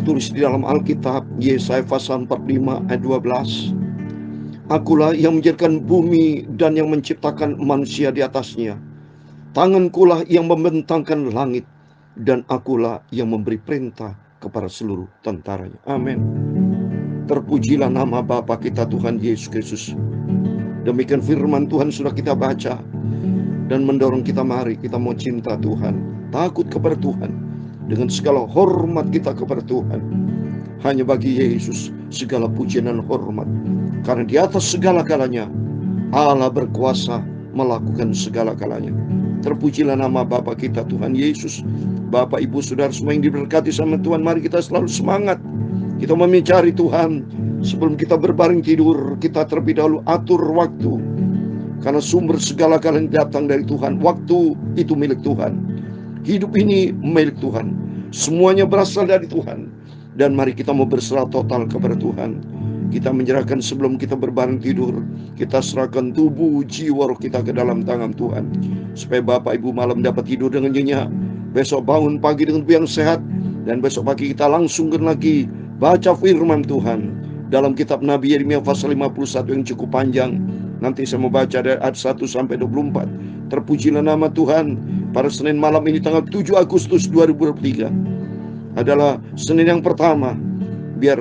tertulis di dalam Alkitab, Yesaya pasal 45 ayat 12. Akulah yang menjadikan bumi dan yang menciptakan manusia di atasnya. Tangankulah yang membentangkan langit, dan akulah yang memberi perintah kepada seluruh tentaranya. Amin. Terpujilah nama Bapa kita Tuhan Yesus Kristus. Demikian firman Tuhan sudah kita baca, dan mendorong kita, mari kita mau cinta Tuhan, takut kepada Tuhan, dengan segala hormat kita kepada Tuhan. Hanya bagi Yesus segala pujian dan hormat, karena di atas segala-galanya Allah berkuasa melakukan segala-galanya. Terpujilah nama Bapa kita Tuhan Yesus. Bapak, Ibu, Saudara semua yang diberkati sama Tuhan, mari kita selalu semangat. Kita mencari Tuhan. Sebelum kita berbaring tidur, kita terlebih dahulu atur waktu, karena sumber segala-galanya datang dari Tuhan. Waktu itu milik Tuhan. Hidup ini milik Tuhan. Semuanya berasal dari Tuhan. Dan mari kita mau berserah total kepada Tuhan. Kita menyerahkan sebelum kita berbaring tidur. Kita serahkan tubuh, jiwa, roh kita ke dalam tangan Tuhan, supaya Bapak Ibu malam dapat tidur dengan nyenyak. Besok bangun pagi dengan tubuh yang sehat. Dan besok pagi kita langsung lagi baca firman Tuhan dalam kitab Nabi Yeremia pasal 51 yang cukup panjang. Nanti saya mau baca dari ayat 1 sampai 24. Terpujilah nama Tuhan. Pada Senin malam ini tanggal 7 Agustus 2023 adalah Senin yang pertama. Biar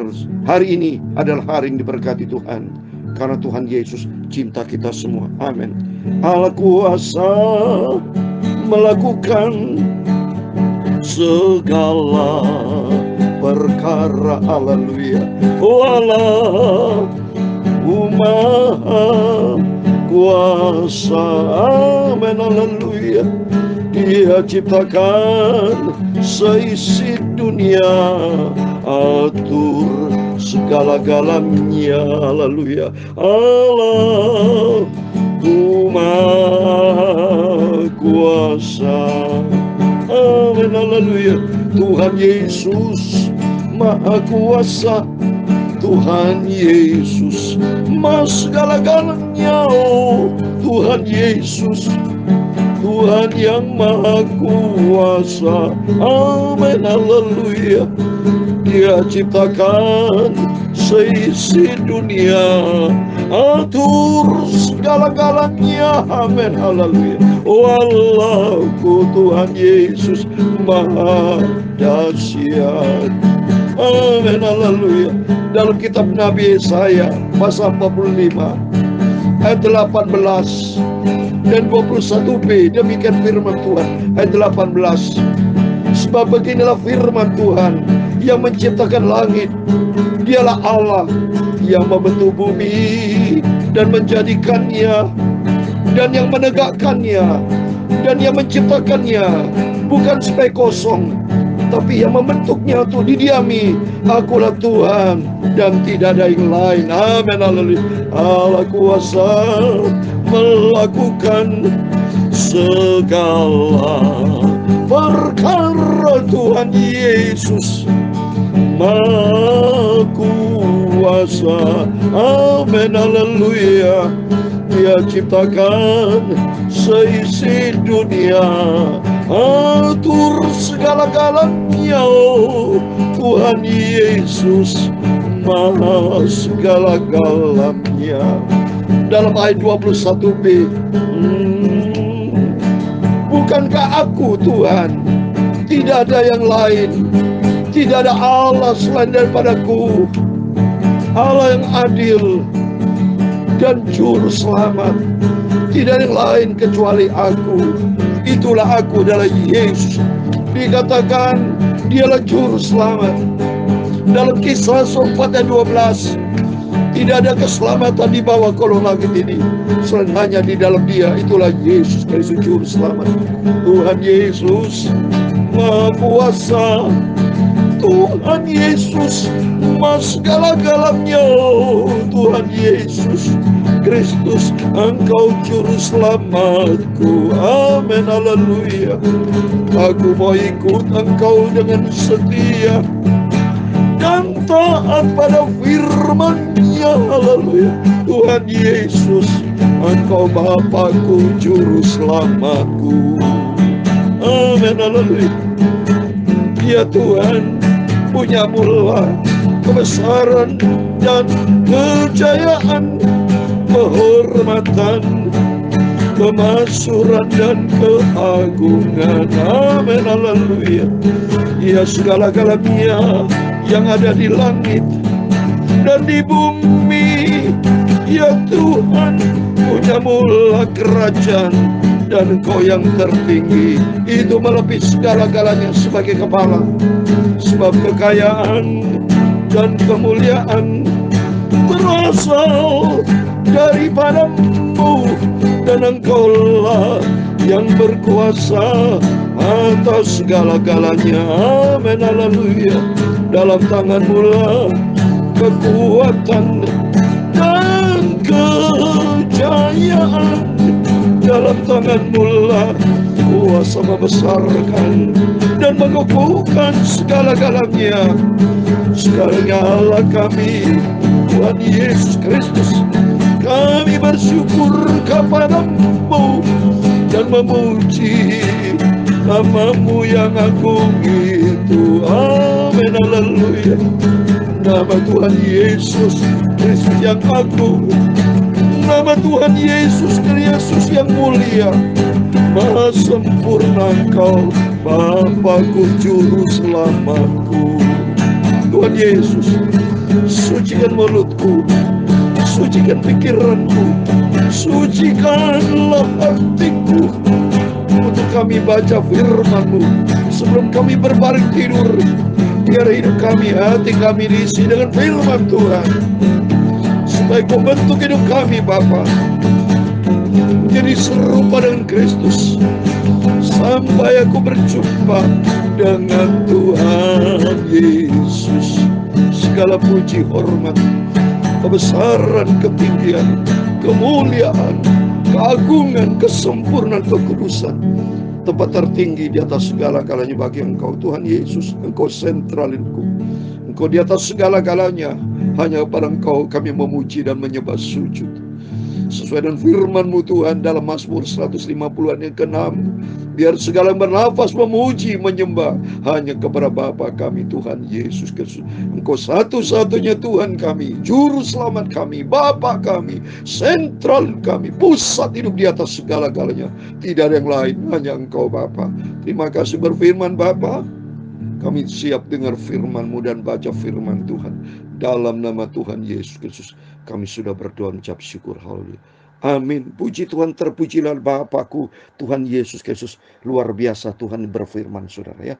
hari ini adalah hari yang diberkati Tuhan, karena Tuhan Yesus cinta kita semua. Amin. Allah kuasa melakukan segala perkara. Haleluya. Allah Maha kuasa. Amin. Haleluya. Dia ciptakan seisi dunia, atur segala-galanya. Haleluya. Allah Maha kuasa. Amin. Haleluya. Tuhan Yesus Maha kuasa. Tuhan Yesus Maha segala-galanya. Oh, Tuhan Yesus, Tuhan yang Maha kuasa. Amin. Haleluya. Dia ciptakan seisi dunia, atur segala-galanya. Amin. Haleluya. Oh Allahku, Tuhan Yesus Maha dahsyat. Amin. Haleluya. Dalam kitab Nabi Yesaya pasal 45 ayat 18 dan 21b, demikian firman Tuhan. Ayat 18, sebab beginilah firman Tuhan yang menciptakan langit. Dialah Allah yang membentuk bumi dan menjadikannya, dan yang menegakkannya, dan yang menciptakannya, bukan supaya kosong, tapi yang membentuknya untuk didiami. Akulah Tuhan dan tidak ada yang lain. Amin. Haleluya. Allah kuasa melakukan segala perkara. Tuhan Yesus Maha kuasa. Amin. Haleluya. Dia ciptakan seisi dunia, atur segala-galanya. Oh, Tuhan Yesus Maha segala-galanya. Dalam ayat 21b, bukankah aku Tuhan? Tidak ada yang lain. Tidak ada Allah selain daripadaku. Allah yang adil dan juru selamat. Tidak ada yang lain kecuali aku. Itulah aku, adalah Yesus. Dikatakan dialah juru selamat. Dalam Kisah 4 ayat 12, tidak ada keselamatan di bawah kolong langit ini selain hanya di dalam Dia. Itulah Yesus Kristus juru selamat. Tuhan Yesus Maha kuasa. Tuhan Yesus Maha segala-galanya. Tuhan Yesus Kristus, Engkau juru selamatku. Amin. Haleluya. Aku mau ikut Engkau dengan setia dan taat pada firman-Nya. Haleluya. Tuhan Yesus, Engkau Bapakku, juru selamatku. Amin. Haleluya. Ya Tuhan Punyamulah kebesaran dan kejayaan, kehormatan, kemasyhuran dan keagungan. Amin, haleluya. Ya, segala-galanya yang ada di langit dan di bumi, ya Tuhan, punyamulah kerajaan, dan Engkau yang tertinggi itu melebihi segala-galanya sebagai kepala. Sebab kekayaan dan kemuliaan berasal daripadamu, dan Engkaulah yang berkuasa atas segala-galanya. Amin, haleluya. Dalam tangan-Mu lah kekuatan dan kejayaan, dalam tangan-Mu lah kuasa membesarkan dan mengukuhkan segala-galanya. Segala-gala kami, Tuhan Yesus Kristus, kami bersyukur kepada-Mu dan memuji nama-Mu yang agung itu. Amin, haleluya. Nama Tuhan Yesus Kristus yang agung, nama Tuhan Yesus Kristus yang mulia, maha sempurna Engkau, Bapakku, Juru Selamatku. Tuhan Yesus, sucikan mulutku, sucikan pikiranku, sucikanlah hatiku, untuk kami baca firman-Mu sebelum kami berbaring tidur. Biar hidup kami, hati kami diisi dengan firman Tuhan, supaya Kau bentuk hidup kami Bapa menjadi serupa dengan Kristus, sampai aku berjumpa dengan Tuhan Yesus. Segala puji, hormat, kebesaran, ketinggian, kemuliaan, keagungan, kesempurnaan, kekudusan, tempat tertinggi di atas segala-galanya bagi Engkau Tuhan Yesus. Engkau sentral hidupku, Engkau di atas segala-galanya. Hanya kepada Engkau kami memuji dan menyembah sujud, sesuai dengan firman-Mu Tuhan dalam Mazmur 150-an yang ke-6. Biar segala yang bernafas memuji, menyembah hanya kepada Bapa kami Tuhan Yesus Kristus. Engkau satu-satunya Tuhan kami, Juru Selamat kami, Bapa kami, sentral kami, pusat hidup di atas segala-galanya. Tidak ada yang lain, hanya Engkau Bapa. Terima kasih berfirman Bapa. Kami siap dengar firman-Mu dan baca firman Tuhan. Dalam nama Tuhan Yesus Kristus kami sudah berdoa mengucap syukur. Haleluya. Amin. Puji Tuhan, terpujilah Bapakku Tuhan Yesus Kristus. Luar biasa Tuhan berfirman saudara ya.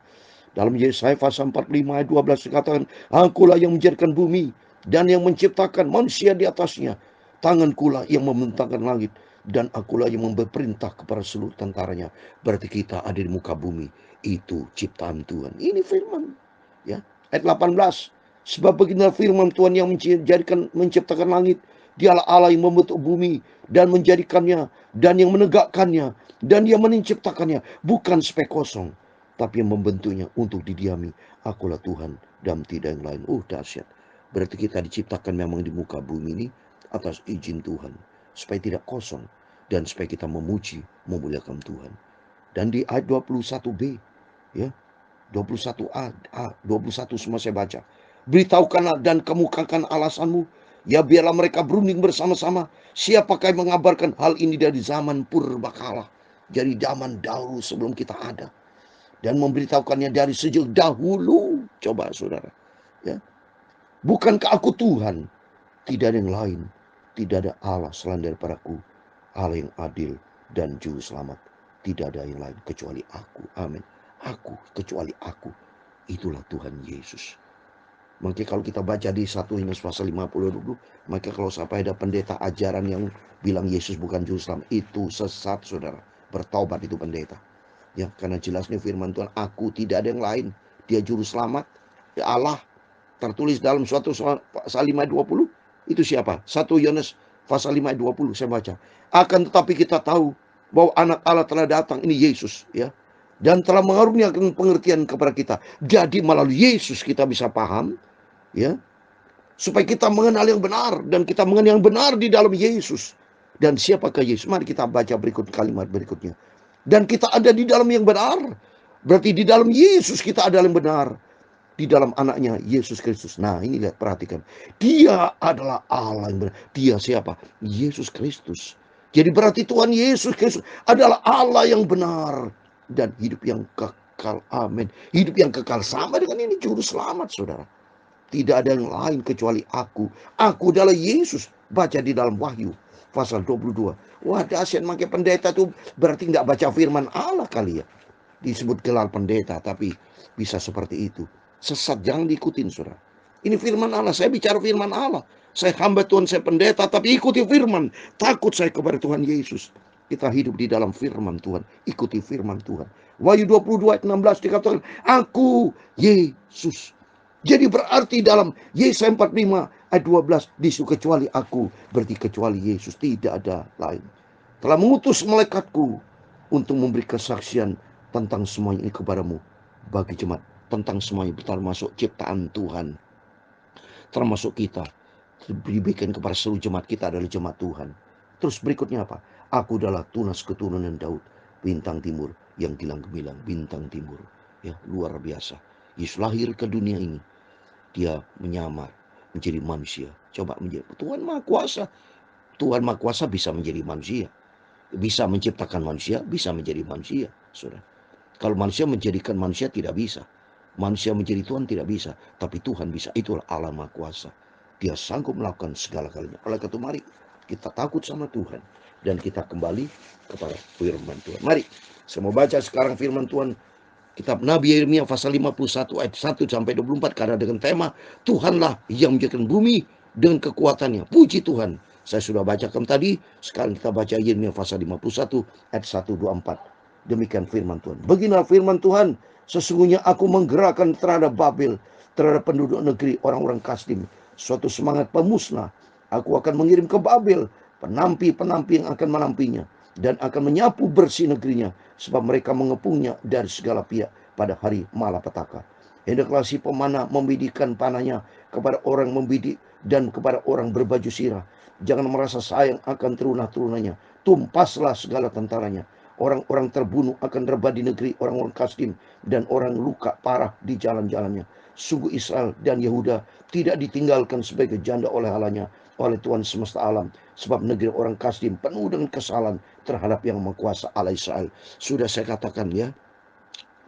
Dalam Yesaya pasal 45 ayat 12 dikatakan, Akulah yang menjadikan bumi dan yang menciptakan manusia di atasnya. Tangankulah yang membentangkan langit, dan akulah yang memberi perintah kepada seluruh tentaranya. Berarti kita ada di muka bumi. Itu ciptaan Tuhan. Ini firman ya. Ayat 18. Sebab beginilah firman Tuhan yang menciptakan langit. Dialah Allah yang membentuk bumi dan menjadikannya, dan yang menegakkannya, dan yang menciptakannya. Bukan spek kosong, tapi yang membentuknya untuk didiami. Akulah Tuhan dan tidak yang lain. Dahsyat. Berarti kita diciptakan memang di muka bumi ini atas izin Tuhan, supaya tidak kosong, dan supaya kita memuji, memuliakan Tuhan. Dan di ayat 21b ya, 21a, 21 semua saya baca. Beritahukanlah dan kemukakan alasanmu, ya biarlah mereka berunding bersama-sama. Siapakah yang mengabarkan hal ini dari zaman purbakala, dari zaman dahulu sebelum kita ada, dan memberitahukannya dari sejak dahulu. Coba saudara ya, bukankah aku Tuhan? Tidak ada yang lain, tidak ada Allah selain daripadaku, Allah yang adil dan juru selamat. Tidak ada yang lain kecuali aku. Amin. Aku, kecuali aku, itulah Tuhan Yesus. Maka kalau kita baca di 1 Yohanes pasal 50 dulu, maka kalau sampai ada pendeta ajaran yang bilang Yesus bukan juru selamat, itu sesat saudara. Bertaubat itu pendeta ya, karena jelas nih firman Tuhan, aku, tidak ada yang lain, dia juru selamat ya, Allah. Tertulis dalam suatu pasal 5:20. Itu siapa? 1 Yohanes pasal 5:20 saya baca. Akan tetapi kita tahu bahwa anak Allah telah datang, ini Yesus ya, dan telah mengaruniakan pengertian kepada kita. Jadi melalui Yesus kita bisa paham ya, supaya kita mengenal yang benar, dan kita mengenal yang benar di dalam Yesus. Dan siapakah Yesus? Mari kita baca berikut kalimat berikutnya. Dan kita ada di dalam yang benar. Berarti di dalam Yesus kita ada yang benar. di dalam anaknya Yesus Kristus. Nah, ini lihat, perhatikan. Dia adalah Allah yang benar. Dia siapa? Yesus Kristus. Jadi berarti Tuhan Yesus Kristus adalah Allah yang benar dan hidup yang kekal. Amin. Hidup yang kekal sama dengan ini juru selamat, saudara. Tidak ada yang lain kecuali aku. Aku adalah Yesus. Baca di dalam Wahyu pasal 22. Wah, dahsyat, pakai pendeta tuh berarti nggak baca firman Allah kali ya. Disebut gelar pendeta, tapi bisa seperti itu. Sesat, jangan diikutin, saudara. Ini firman Allah, saya bicara firman Allah. Saya hamba Tuhan, saya pendeta, tapi ikuti firman. Takut saya kepada Tuhan Yesus. Kita hidup di dalam firman Tuhan. Ikuti firman Tuhan. Wahyu 22 ayat 16 dikatakan, aku Yesus. Jadi berarti dalam Yesaya 45 ayat 12, disuruh kecuali aku, berarti kecuali Yesus, tidak ada lain. Telah mengutus malaikatku untuk memberi kesaksian tentang semuanya ini kepadamu, bagi jemaat, tentang semuanya, termasuk ciptaan Tuhan, termasuk kita, dibikin kepada seluruh jemaat. Kita adalah jemaat Tuhan. Terus berikutnya apa? Aku adalah tunas keturunan Daud, bintang timur yang gilang gemilang, bintang timur. Ya, luar biasa. Yesus lahir ke dunia ini, dia menyamar menjadi manusia. Coba menjadi Tuhan Maha Kuasa. Tuhan Maha Kuasa bisa menjadi manusia, bisa menciptakan manusia, bisa menjadi manusia, saudara. Kalau manusia menjadikan manusia tidak bisa. Manusia menjadi Tuhan tidak bisa. Tapi Tuhan bisa. Itulah Allah Maha Kuasa. Dia sanggup melakukan segala-galanya. Oleh karena itu mari kita takut sama Tuhan. Dan kita kembali kepada firman Tuhan. Mari saya mau baca sekarang firman Tuhan. Kitab Nabi Yeremia pasal 51 ayat 1 sampai 24. Karena dengan tema Tuhanlah yang menjadikan bumi dengan kekuatannya. Puji Tuhan. Saya sudah bacakan tadi. Sekarang kita baca Yeremia pasal 51 ayat 1, 2, 4. Demikian firman Tuhan. Beginilah firman Tuhan. Sesungguhnya aku menggerakkan terhadap Babel, terhadap penduduk negeri orang-orang Kasdim, suatu semangat pemusnah. Aku akan mengirim ke Babel penampi-penampi yang akan menampinya, dan akan menyapu bersih negerinya, sebab mereka mengepungnya dari segala pihak pada hari malapetaka. Hendaklah si pemanah membidikan panahnya kepada orang membidik dan kepada orang berbaju sirah. Jangan merasa sayang akan terunah-terunahnya. Tumpaslah segala tentaranya. Orang-orang terbunuh akan rebah di negeri orang-orang Kasdim, dan orang luka parah di jalan-jalannya. Sungguh Israel dan Yehuda tidak ditinggalkan sebagai janda oleh Allahnya, oleh Tuhan semesta alam. Sebab negeri orang Kasdim penuh dengan kesalahan terhadap yang Maha Kuasa Allah Israel. Sudah saya katakan ya,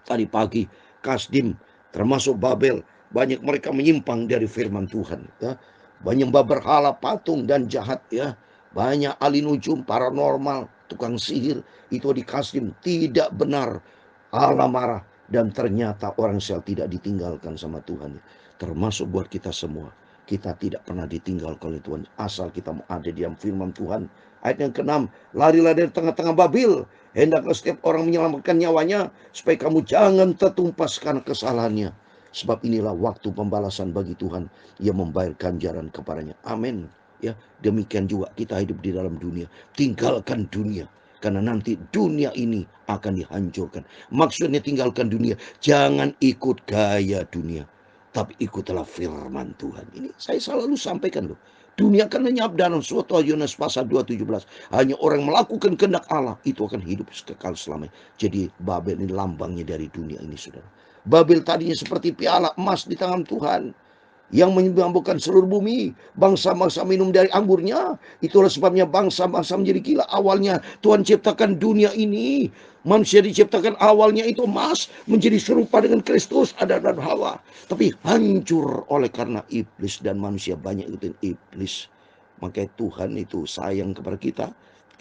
tadi pagi, Kasdim termasuk Babel, banyak mereka menyimpang dari firman Tuhan ya. Banyak berhala, patung dan jahat ya. Banyak ahli nujum, paranormal, tukang sihir, itu di Kasdim tidak benar. Allah marah, dan ternyata orang Israel tidak ditinggalkan sama Tuhan. Termasuk buat kita semua. Kita tidak pernah ditinggalkan oleh Tuhan, asal kita mau ada di dalam firman Tuhan. Ayat yang ke-6, larilah dari tengah-tengah Babel, hendaklah setiap orang menyelamatkan nyawanya, supaya kamu jangan tertumpas karena kesalahannya. Sebab inilah waktu pembalasan bagi Tuhan, yang membayar ganjaran kepadanya. Amin. Ya, demikian juga kita hidup di dalam dunia. Tinggalkan dunia, karena nanti dunia ini akan dihancurkan. Maksudnya tinggalkan dunia, jangan ikut gaya dunia, tapi ikutlah firman Tuhan. Ini saya selalu sampaikan loh. Dunia akan lenyap dalam suatu Yohanes pasal 2:17. Hanya orang melakukan kehendak Allah itu akan hidup kekal selamanya. Jadi Babel ini lambangnya dari dunia ini, saudara. Babel tadinya seperti piala emas di tangan Tuhan, yang menyembuhkan seluruh bumi. Bangsa-bangsa minum dari anggurnya. Itulah sebabnya bangsa-bangsa menjadi gila. Awalnya Tuhan ciptakan dunia ini, manusia diciptakan awalnya itu emas, menjadi serupa dengan Kristus, Adam dan Hawa. Tapi hancur oleh karena iblis, dan manusia banyak ikutin iblis. Makanya Tuhan itu sayang kepada kita.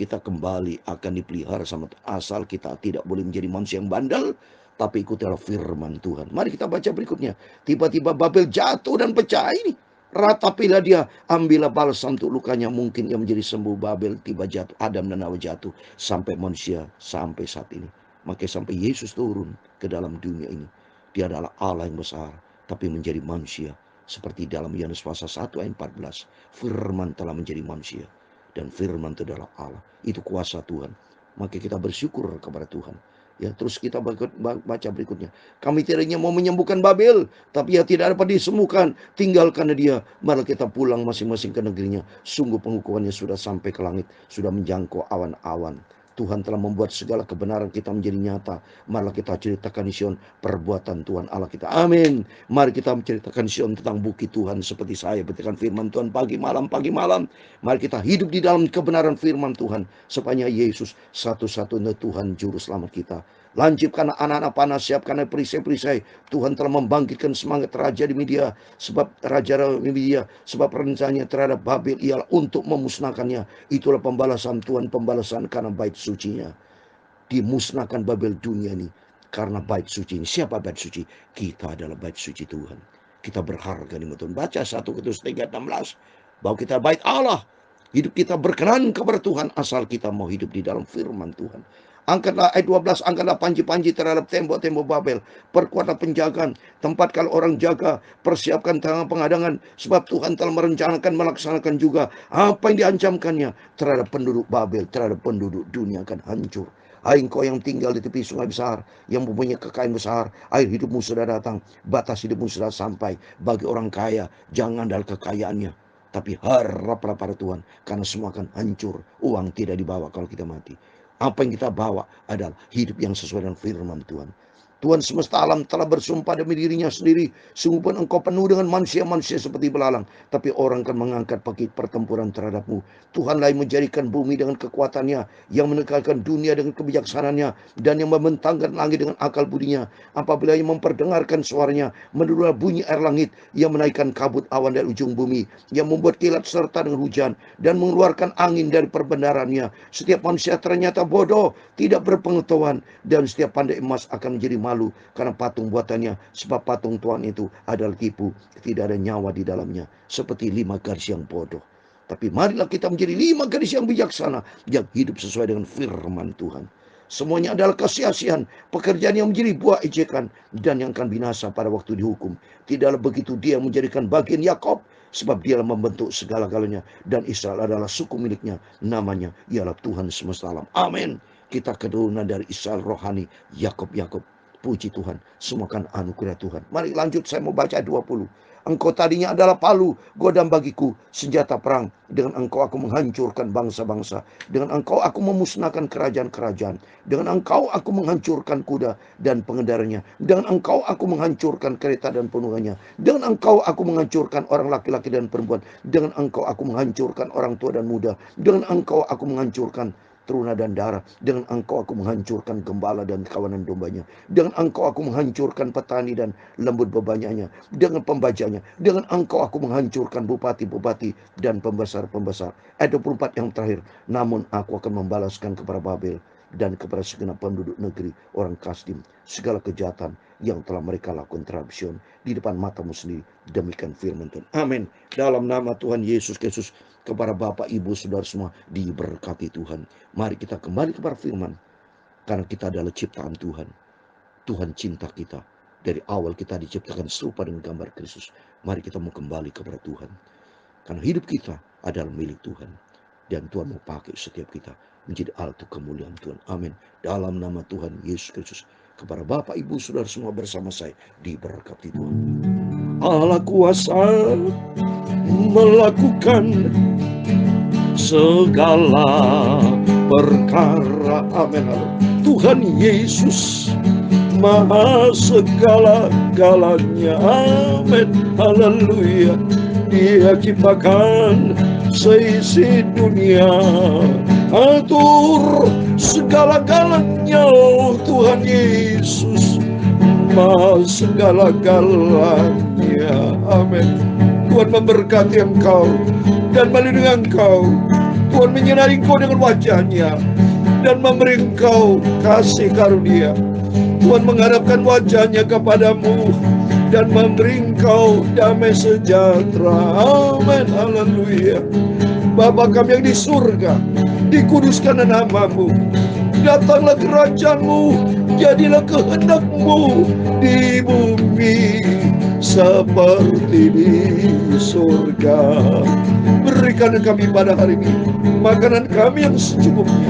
Kita kembali akan dipelihara sama, asal kita tidak boleh menjadi manusia yang bandel, tapi ikutilah firman Tuhan. Mari kita baca berikutnya. Tiba-tiba Babel jatuh dan pecah. Ini ratapilah dia, ambillah balsam untuk lukanya. Mungkin yang menjadi sembuh. Babel tiba jatuh, Adam dan Hawa jatuh, sampai manusia sampai saat ini. Makanya sampai Yesus turun ke dalam dunia ini, dia adalah Allah yang besar, tapi menjadi manusia. Seperti dalam Yohanes pasal 1 ayat 14, firman telah menjadi manusia, dan firman itu adalah Allah. Itu kuasa Tuhan. Maka kita bersyukur kepada Tuhan. Ya, terus kita baca berikutnya. Kami tidak hanya mau menyembuhkan Babel, tapi ya tidak dapat disembuhkan. Tinggalkan dia, malah kita pulang masing-masing ke negerinya. Sungguh penghukumannya sudah sampai ke langit, sudah menjangkau awan-awan. Tuhan telah membuat segala kebenaran kita menjadi nyata. Marilah kita ceritakan di Sion perbuatan Tuhan Allah kita. Amin. Mari kita menceritakan di Sion tentang bukti Tuhan seperti saya beritakan firman Tuhan pagi malam. Mari kita hidup di dalam kebenaran firman Tuhan. Supaya Yesus satu-satunya Tuhan Juru Selamat kita. Lancipkan anak-anak panah, siapkan perisai-perisai. Tuhan telah membangkitkan semangat raja di media. Sebab raja di media, sebab rencananya terhadap Babel ialah untuk memusnahkannya. Itulah pembalasan Tuhan, pembalasan karena bait sucinya. Dimusnahkan Babel dunia ini karena bait suci ini. Siapa bait suci? Kita adalah bait suci Tuhan. Kita berharga di mata Tuhan. Baca 1 Korintus 3:16 bahwa kita bait Allah. Hidup kita berkenan kepada Tuhan asal kita mau hidup di dalam firman Tuhan. Angkatlah ayat 12, angkatlah panji-panji terhadap tembok-tembok Babel. Perkuatlah penjagaan, tempat kalau orang jaga, persiapkan tangan pengadangan. Sebab Tuhan telah merencanakan, melaksanakan juga apa yang diancamkannya terhadap penduduk Babel, terhadap penduduk dunia akan hancur. Hai engkau yang tinggal di tepi sungai besar, yang mempunyai kekayaan besar, air hidupmu sudah datang, batas hidupmu sudah sampai. Bagi orang kaya, jangan andal kekayaannya, tapi haraplah pada Tuhan, karena semua akan hancur. Uang tidak dibawa kalau kita mati. Apa yang kita bawa adalah hidup yang sesuai dengan firman Tuhan. Tuhan semesta alam telah bersumpah demi dirinya sendiri. Sungguh pun engkau penuh dengan manusia-manusia seperti belalang. Tapi orang akan mengangkat pakai pertempuran terhadapmu. Tuhanlah yang menjadikan bumi dengan kekuatannya. Yang menegakkan dunia dengan kebijaksanaannya. Dan yang membentangkan langit dengan akal budinya. Apabila yang memperdengarkan suaranya. Menurunlah bunyi air langit. Yang menaikkan kabut awan dari ujung bumi. Yang membuat kilat serta dengan hujan. Dan mengeluarkan angin dari perbendarannya. Setiap manusia ternyata bodoh. Tidak berpengetahuan. Dan setiap pandai emas akan menjadi malu karena patung buatannya, sebab patung Tuhan itu adalah tipu, tidak ada nyawa di dalamnya, seperti 5 gadis yang bodoh. Tapi marilah kita menjadi 5 gadis yang bijaksana, yang hidup sesuai dengan firman Tuhan. Semuanya adalah kesia-siaan, pekerjaan yang menjadi buah ejekan, dan yang akan binasa pada waktu dihukum. Tidaklah begitu dia menjadikan bagian Yakub, sebab dialah membentuk segala-galanya, dan Israel adalah suku miliknya, namanya ialah Tuhan semesta alam. Amin. Kita keturunan dari Israel rohani, Yakub. Puji Tuhan, semua kan anugerah Tuhan. Mari lanjut, saya mau baca 20. Engkau tadinya adalah palu, godam bagiku, senjata perang. Dengan engkau aku menghancurkan bangsa-bangsa. Dengan engkau aku memusnahkan kerajaan-kerajaan. Dengan engkau aku menghancurkan kuda dan pengendaranya. Dengan engkau aku menghancurkan kereta dan penuhnya. Dengan engkau aku menghancurkan orang laki-laki dan perempuan. Dengan engkau aku menghancurkan orang tua dan muda. Dengan engkau aku menghancurkan teruna dan darah. Dengan engkau aku menghancurkan gembala dan kawanan dombanya. Dengan engkau aku menghancurkan petani dan lembut bebanyannya. Dengan pembajanya. Dengan engkau aku menghancurkan bupati-bupati dan pembesar-pembesar. Ayat 24 yang terakhir. Namun aku akan membalaskan kepada Babel dan kepada segenap penduduk negeri orang Kasdim segala kejahatan yang telah mereka lakukan terhadap Sion di depan matamu sendiri. Demikian firman Tuhan. Amin. Dalam nama Tuhan Yesus Kristus, kepada Bapak, Ibu, Saudara semua diberkati Tuhan. Mari kita kembali kepada firman, karena kita adalah ciptaan Tuhan. Tuhan cinta kita. Dari awal kita diciptakan serupa dengan gambar Kristus. Mari kita mau kembali kepada Tuhan, karena hidup kita adalah milik Tuhan, dan Tuhan mau pakai setiap kita menjadi alat kemuliaan Tuhan. Amin. Dalam nama Tuhan Yesus Kristus, kepada Bapak, Ibu, Saudara semua bersama saya diberkati Tuhan. Allah kuasa melakukan segala perkara. Amin. Tuhan Yesus maha segala-galanya. Amin. Haleluya. Dia ciptakan seisi dunia, atur segala-galanya. Tuhan Yesus maha segala-galanya. Amin. Tuhan memberkati engkau dan melindungi engkau. Tuhan menyinari engkau dengan wajahnya dan memberi engkau kasih karunia. Tuhan mengharapkan wajahnya kepadamu dan memberi engkau damai sejahtera. Amin. Haleluya. Bapa kami yang di surga, dikuduskan namamu. Datanglah kerajaanmu, jadilah kehendakmu di bumi seperti di surga. Berikan kami pada hari ini makanan kami yang secukupnya,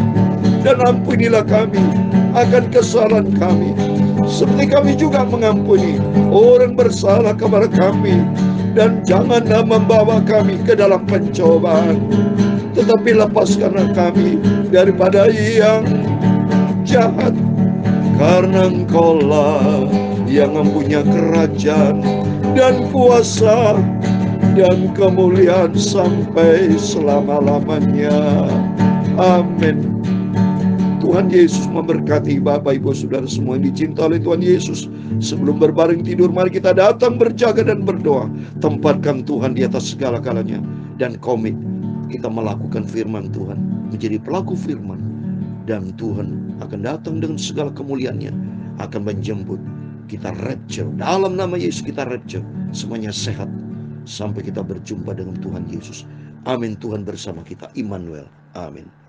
dan ampunilah kami akan kesalahan kami, seperti kami juga mengampuni orang bersalah kepada kami. Dan janganlah membawa kami ke dalam pencobaan, tetapi lepaskanlah kami daripada yang jahat, karena Engkaulah yang mempunyai kerajaan dan kuasa dan kemuliaan sampai selama-lamanya. Amin. Tuhan Yesus memberkati Bapak, Ibu, Saudara semua yang dicinta oleh Tuhan Yesus. Sebelum berbaring tidur, mari kita datang berjaga dan berdoa. Tempatkan Tuhan di atas segala-galanya dan komit kita melakukan firman Tuhan, menjadi pelaku firman. Dan Tuhan akan datang dengan segala kemuliaannya, akan menjemput kita rapture. Dalam nama Yesus kita rapture, semuanya sehat sampai kita berjumpa dengan Tuhan Yesus. Amin. Tuhan bersama kita, Immanuel. Amin.